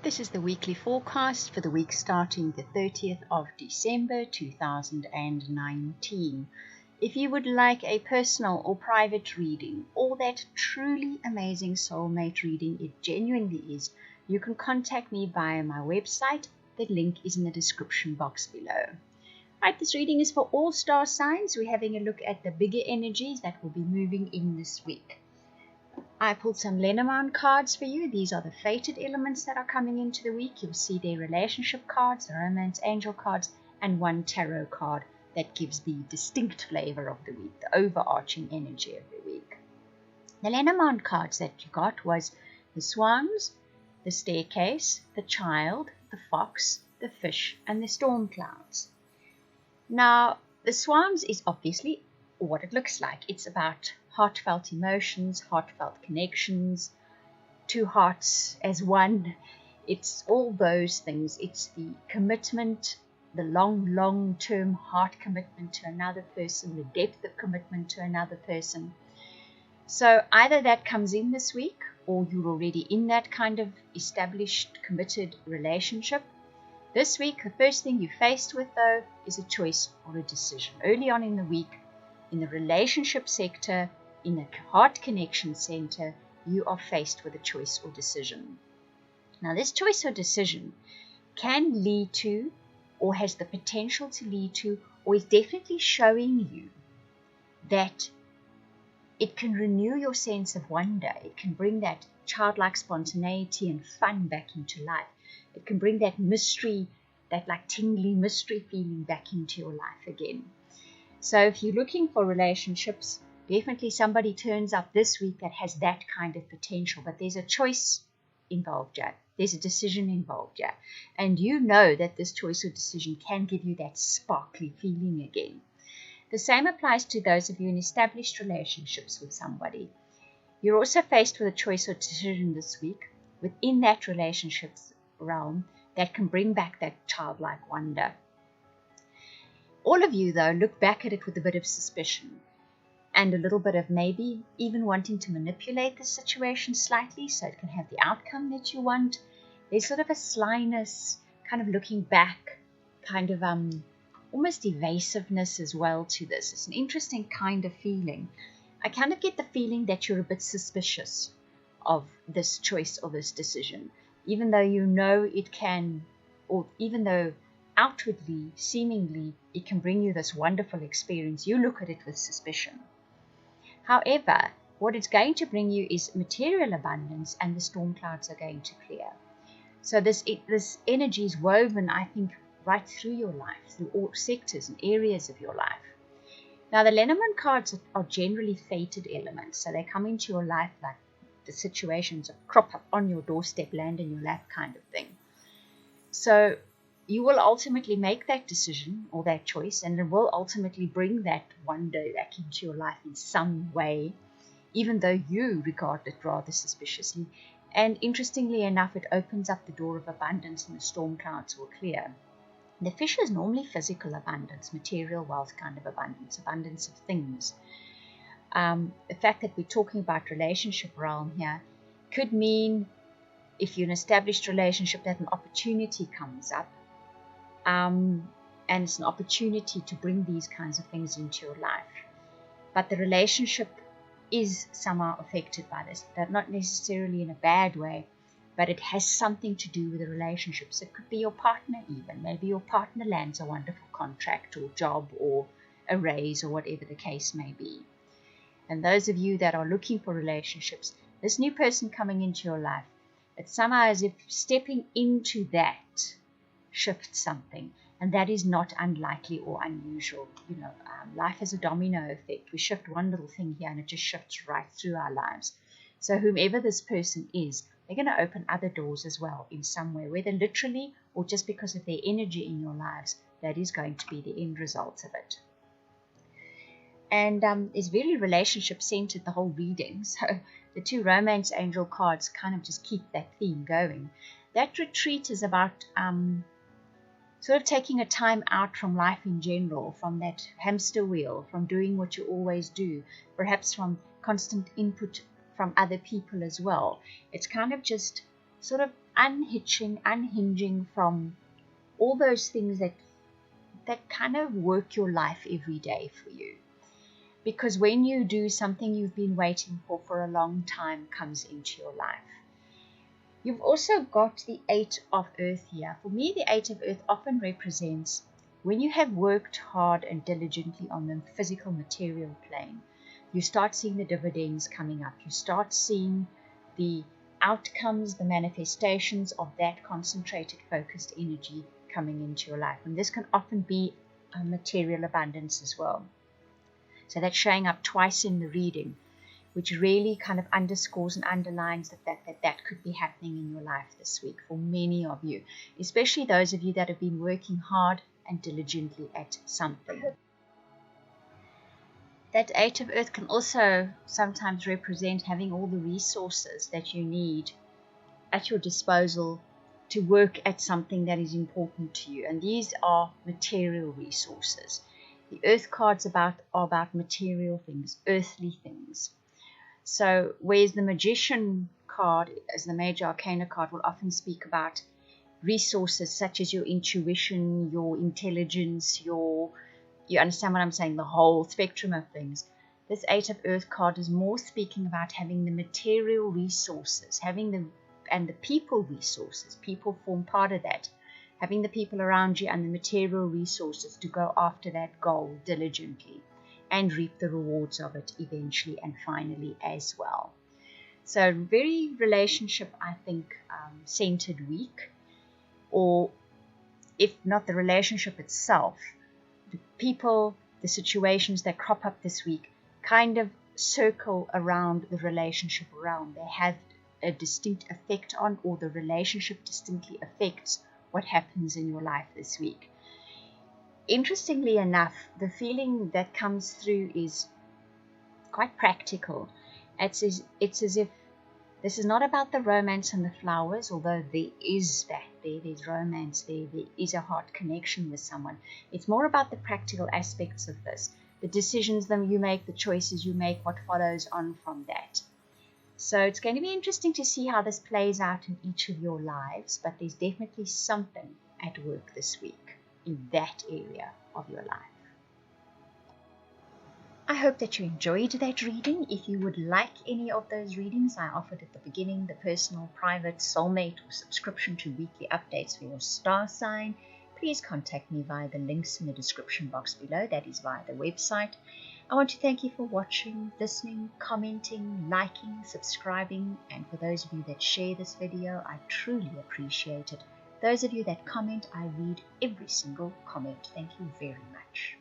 This is the weekly forecast for the week starting the 30th of December 2019. If you would like a personal or private reading, or that truly amazing soulmate reading it genuinely is, you can contact me via my website. The link is in the description box below. Right, this reading is for all star signs. We're having a look at the bigger energies that will be moving in this week. I pulled some Lenormand cards for you. These are the fated elements that are coming into the week. You'll see their relationship cards, the romance angel cards, and one tarot card that gives the distinct flavor of the week, the overarching energy of the week. The Lenormand cards that you got was the swans, the staircase, the child, the fox, the fish, and the storm clouds. Now, the swans is obviously what it looks like. It's about heartfelt emotions, heartfelt connections, two hearts as one. It's all those things. It's the commitment, the long-term heart commitment to another person, the depth of commitment to another person. So either that comes in this week, or you're already in that kind of established, committed relationship. This week, the first thing you're faced with, though, is a choice or a decision. Early on in the week, in the relationship sector, in the heart connection center, you are faced with a choice or decision. Now, this choice or decision can lead to, or has the potential to lead to, or is definitely showing you that it can renew your sense of wonder. It can bring that childlike spontaneity and fun back into life. It can bring that mystery, that like tingly mystery feeling back into your life again. So if you're looking for relationships, definitely somebody turns up this week that has that kind of potential. But there's a choice involved here. There's a decision involved here. And you know that this choice or decision can give you that sparkly feeling again. The same applies to those of you in established relationships with somebody. You're also faced with a choice or decision this week within that relationship's realm that can bring back that childlike wonder. All of you, though, look back at it with a bit of suspicion and a little bit of maybe even wanting to manipulate the situation slightly so it can have the outcome that you want. There's sort of a slyness, kind of looking back, kind of almost evasiveness as well to this. It's an interesting kind of feeling. I kind of get the feeling that you're a bit suspicious of this choice or this decision, even though you know it can, or even though outwardly, seemingly, it can bring you this wonderful experience. You look at it with suspicion. However, what it's going to bring you is material abundance, and the storm clouds are going to clear. So this energy is woven, I think, right through your life, through all sectors and areas of your life. Now, the Lenormand cards are generally fated elements, so they come into your life like the situations that crop up on your doorstep, land in your lap kind of thing. So you will ultimately make that decision or that choice, and it will ultimately bring that wonder back into your life in some way, even though you regard it rather suspiciously. And interestingly enough, it opens up the door of abundance, and the storm clouds will clear. The fish is normally physical abundance, material wealth kind of abundance, abundance of things. The fact that we're talking about relationship realm here could mean, if you're in an established relationship, that an opportunity comes up. And it's an opportunity to bring these kinds of things into your life. But the relationship is somehow affected by this. But not necessarily in a bad way, but it has something to do with the relationships. It could be your partner even. Maybe your partner lands a wonderful contract or job or a raise or whatever the case may be. And those of you that are looking for relationships, this new person coming into your life, it's somehow as if stepping into that shifts something, and that is not unlikely or unusual. Life has a domino effect. We shift one little thing here and it just shifts right through our lives. So whomever this person is, they're going to open other doors as well in some way, whether literally or just because of their energy in your lives. That is going to be the end result of it. And it's very relationship centered, the whole reading. So the two romance angel cards kind of just keep that theme going. That retreat is about sort of taking a time out from life in general, from that hamster wheel, from doing what you always do, perhaps from constant input from other people as well. It's kind of just sort of unhinging from all those things that kind of work your life every day for you. Because when you do, something you've been waiting for a long time comes into your life. You've also got the Eight of Earth here. For me, the Eight of Earth often represents when you have worked hard and diligently on the physical material plane, you start seeing the dividends coming up. You start seeing the outcomes, the manifestations of that concentrated, focused energy coming into your life. And this can often be a material abundance as well. So that's showing up twice in the reading, which really kind of underscores and underlines the fact that that could be happening in your life this week for many of you, especially those of you that have been working hard and diligently at something. That Eight of Earth can also sometimes represent having all the resources that you need at your disposal to work at something that is important to you. And these are material resources. The Earth cards are about material things, earthly things. So whereas the Magician card, as the Major Arcana card, will often speak about resources such as your intuition, your intelligence, you understand what I'm saying, the whole spectrum of things. This Eight of Earth card is more speaking about having the material resources, and the people resources. People form part of that. Having the people around you and the material resources to go after that goal diligently and reap the rewards of it eventually and finally as well. So very relationship, I think, centered week. Or if not the relationship itself, the people, the situations that crop up this week kind of circle around the relationship realm. They have a distinct effect on, or the relationship distinctly affects what happens in your life this week. Interestingly enough, the feeling that comes through is quite practical. It's as if this is not about the romance and the flowers, although there is that. There's romance there is a heart connection with someone. It's more about the practical aspects of this, the decisions that you make, the choices you make, what follows on from that. So it's going to be interesting to see how this plays out in each of your lives, but there's definitely something at work this week in that area of your life. I hope that you enjoyed that reading. If you would like any of those readings I offered at the beginning, the personal, private, soulmate, or subscription to weekly updates for your star sign, please contact me via the links in the description box below. That is via the website. I want to thank you for watching, listening, commenting, liking, subscribing, and for those of you that share this video, I truly appreciate it. Those of you that comment, I read every single comment. Thank you very much.